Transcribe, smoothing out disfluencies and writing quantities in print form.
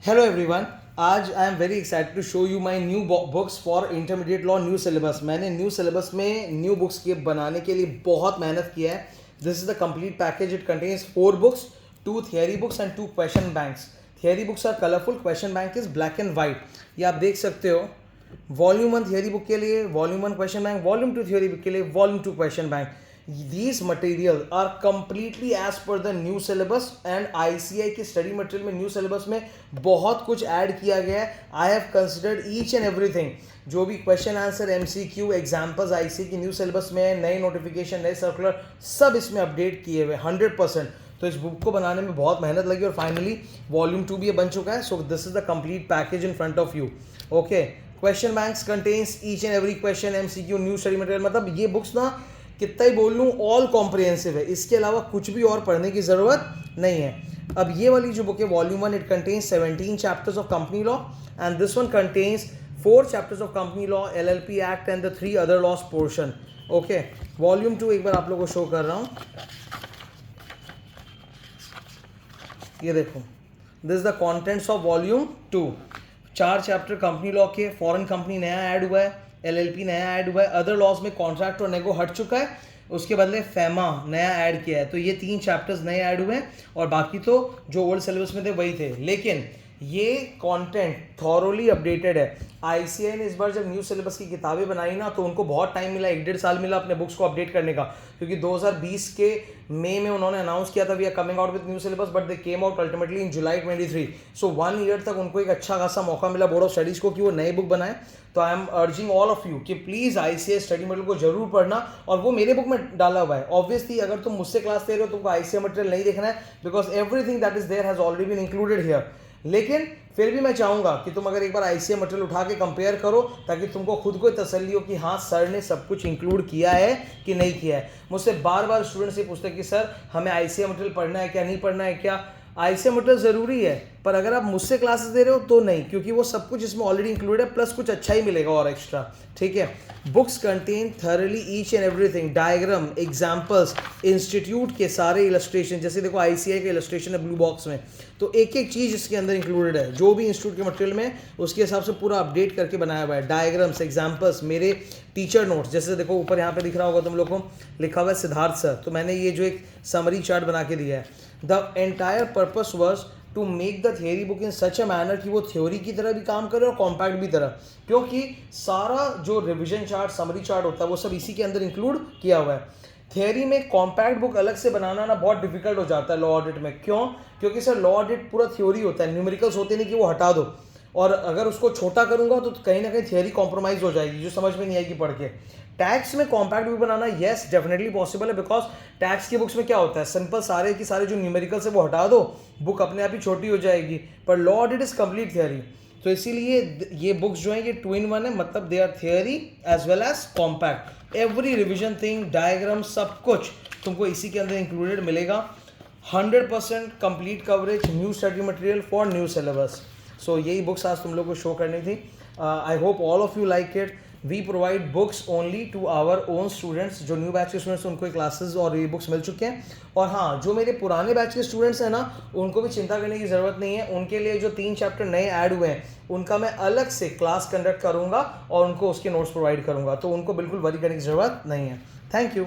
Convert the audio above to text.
Hello everyone. आज I am very excited to show you my new books for intermediate law new syllabus. मैंने new syllabus में new books के बनाने के लिए बहुत मेहनत किया है। This is the complete package. It contains 4 books, 2 theory books and 2 question banks. Theory books are colourful, question bank is black and white. ये आप देख सकते हो। वॉल्यूम 1 थियरी बुक के लिए volume 1 question bank, volume 2 theory book के लिए volume 2 question bank. These materials are completely as per the new syllabus and ICI के स्टडी मटेरियल में न्यू सिलेबस में बहुत कुछ ऐड किया गया है। I have considered each and everything. जो भी question answer MCQ examples ICI की न्यू सिलेबस में है, नए नोटिफिकेशन, नए सर्कुलर सब इसमें अपडेट किए हुए 100%। तो इस बुक को बनाने में बहुत मेहनत लगी और फाइनली वॉल्यूम 2 भी बन चुका है। So this is the complete package in front of you. Okay, question banks contains each and every question, MCQ, new study material. मतलब ये बुक्स ना कितना ही बोल लूँ ऑल कॉम्प्रिहेंसिव है। इसके अलावा कुछ भी और पढ़ने की ज़रूरत नहीं है। अब ये वाली जो बुक है volume 1, it contains 17 chapters of company law and this one contains 4 chapters of company law, LLP act and the 3 other laws portion. Okay, volume 2 एक बार आप लोगों को शो कर रहा हूँ। ये देखो, this the contents of volume 2। 4 chapter company law के, फॉरेन कंपनी नया ऐड हुआ है, LLP नया ऐड हुआ है, अदर लॉज में कॉन्ट्रैक्ट और नेगो हट चुका है, उसके बदले फेमा नया ऐड किया है। तो ये 3 चैप्टर्स नए ऐड हुए हैं और बाकी तो जो ओल्ड सिलेबस में थे वही थे। लेकिन ये कंटेंट थॉरोली अपडेटेड है। ICI ने इस बार जब न्यू सिलेबस की किताबें बनाई ना तो उनको बहुत टाइम मिला, 1-1.5 साल मिला अपने बुक्स को अपडेट करने का, क्योंकि 2020 के मई में उन्होंने अनाउंस किया था we are coming out with new syllabus, but they came out ultimately in July 23। So 1 year तक उनको एक अच्छा खासा मौका मिला बोर्ड ऑफ स्टडीज़ को कि वो नई बुक बनाए। तो I am urging all of you कि प्लीज़ ICI स्टडी मटेरियल को जरूर पढ़ना, और वो मेरे बुक में डाला हुआ है। ऑब्वियसली अगर तुम मुझसे क्लास ले रहे हो तुमको ICI मटेरियल नहीं देखना है, because everything that is there has already been included here. लेकिन फिर भी मैं चाहूँगा कि तुम अगर एक बार ICI मटेरियल उठा के कंपेयर करो, ताकि तुमको खुद को तसल्ली हो कि हाँ सर ने सब कुछ इंक्लूड किया है कि नहीं किया है। मुझसे बार बार स्टूडेंट्स ये पूछते हैं कि सर हमें ICI मटेरियल पढ़ना है क्या, नहीं पढ़ना है क्या। ICI मटेरियल ज़रूरी है, पर अगर आप मुझसे क्लासेस दे रहे हो तो नहीं, क्योंकि वो सब कुछ इसमें ऑलरेडी इंक्लूड है, प्लस कुछ अच्छा ही मिलेगा और एक्स्ट्रा। ठीक है, books contain thoroughly each and everything, diagram, examples, institute के सारे इलस्ट्रेशन। जैसे देखो ICI का इलस्ट्रेशन है ब्लू बॉक्स में, तो एक एक चीज़ इसके अंदर इंक्लूडेड है। जो भी इंस्टीट्यूट के मटेरियल में उसके हिसाब से पूरा अपडेट करके बनाया हुआ है। डायग्राम्स, एग्जाम्पल्स, मेरे टीचर नोट्स, जैसे देखो ऊपर यहाँ पे दिख रहा होगा तुम लोग को, लिखा हुआ है सिद्धार्थ सर, तो मैंने ये जो एक समरी चार्ट बना के दिया है। The entire purpose was to make the theory book in such a manner कि वो थ्योरी की तरह भी काम करे और कॉम्पैक्ट भी तरह, क्योंकि सारा जो रिविजन चार्ट, समरी चार्ट होता है वो सब इसी के अंदर इंक्लूड किया हुआ है। थियरी में कॉम्पैक्ट बुक अलग से बनाना ना बहुत डिफिकल्ट हो जाता है लॉ ऑडिट में। क्यों? क्योंकि सर लॉ ऑडिट पूरा थ्योरी होता है, न्यूमेरिकल्स होते नहीं कि वो हटा दो, और अगर उसको छोटा करूंगा तो कहीं ना कहीं थियरी कॉम्प्रोमाइज हो जाएगी, जो समझ में नहीं आएगी पढ़ के। टैक्स में कॉम्पैक्ट बुक बनाना येस डेफिनेटली पॉसिबल है, बिकॉज टैक्स की बुक्स में क्या होता है, सिंपल सारे की सारे जो न्यूमेरिकल्स है वो हटा दो, बुक अपने आप ही छोटी हो जाएगी। पर law audit is complete theory, तो इसीलिए ये बुक्स जो हैं ये 2 in 1 है, मतलब they are theory as well as compact. Every revision thing, diagram, सब कुछ तुमको इसी के अंदर इंक्लूडेड मिलेगा। 100% complete coverage, new study material for new syllabus. So यही बुक्स आज तुम लोग को शो करनी थी। I hope all of you like it. We provide books only to our own students. जो न्यू बैच के स्टूडेंट्स हैं उनको क्लासेस और ये बुक्स मिल चुके हैं। और हाँ, जो मेरे पुराने बैच के स्टूडेंट्स हैं ना, उनको भी चिंता करने की ज़रूरत नहीं है। उनके लिए जो 3 चैप्टर नए ऐड हुए हैं उनका मैं अलग से क्लास कंडक्ट करूँगा और उनको उसके नोट्स प्रोवाइड करूँगा, तो उनको बिल्कुल वरी करने की ज़रूरत नहीं है। Thank you.